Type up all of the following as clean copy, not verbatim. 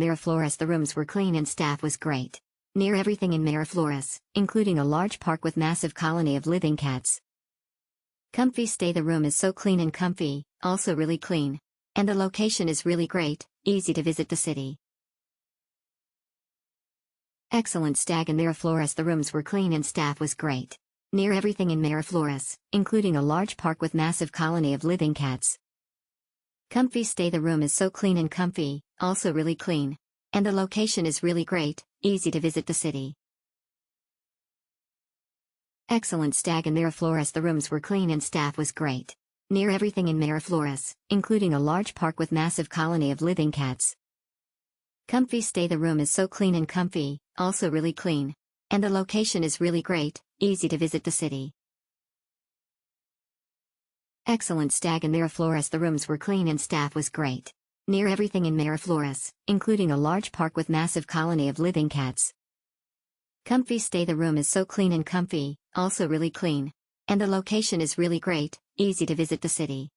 Miraflores. The rooms were clean and staff was great. Near everything in Miraflores, including a large park with massive colony of living cats. Comfy stay. The room is so clean and comfy, also really clean. And the location is really great, easy to visit the city. Excellent stag in Miraflores. The rooms were clean and staff was great. Near everything in Miraflores, including a large park with massive colony of living cats. Comfy stay. The room is so clean and comfy, also really clean. And the location is really great, easy to visit the city. Excellent stag in Miraflores. The rooms were clean and staff was great. Near everything in Miraflores, including a large park with massive colony of living cats. Comfy stay. The room is so clean and comfy, also really clean. And the location is really great, easy to visit the city. Excellent stag in Miraflores. The rooms were clean and staff was great. Near everything in Miraflores, including a large park with massive colony of living cats. Comfy stay. The room is so clean and comfy, also really clean. And the location is really great, easy to visit the city.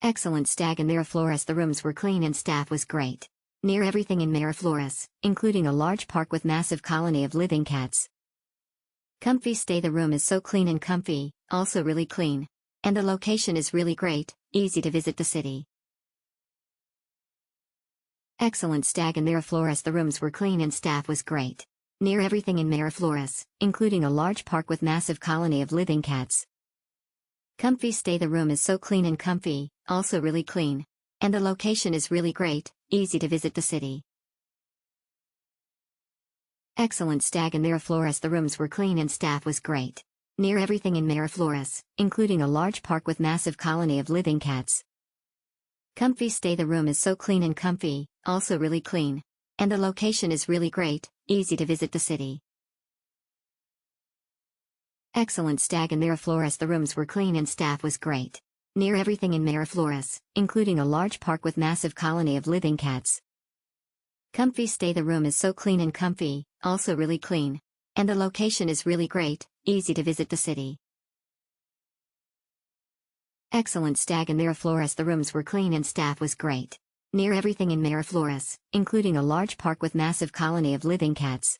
Excellent stag in Miraflores. The rooms were clean and staff was great. Near everything in Miraflores, including a large park with massive colony of living cats. Comfy stay. The room is so clean and comfy, also really clean. And the location is really great, easy to visit the city. Excellent stag in Miraflores. The rooms were clean and staff was great. Near everything in Miraflores, including a large park with massive colony of living cats. Comfy stay. The room is so clean and comfy, also really clean. And the location is really great, easy to visit the city. Excellent stag in Miraflores. The rooms were clean and staff was great. Near everything in Miraflores, including a large park with massive colony of living cats. Comfy stay. The room is so clean and comfy, also really clean. And the location is really great, easy to visit the city. Excellent stag in Miraflores. The rooms were clean and staff was great. Near everything in Miraflores, including a large park with massive colony of living cats. Comfy stay. The room is so clean and comfy, also really clean. And the location is really great, easy to visit the city. Excellent stag in Miraflores. The rooms were clean and staff was great. Near everything in Miraflores, including a large park with massive colony of living cats.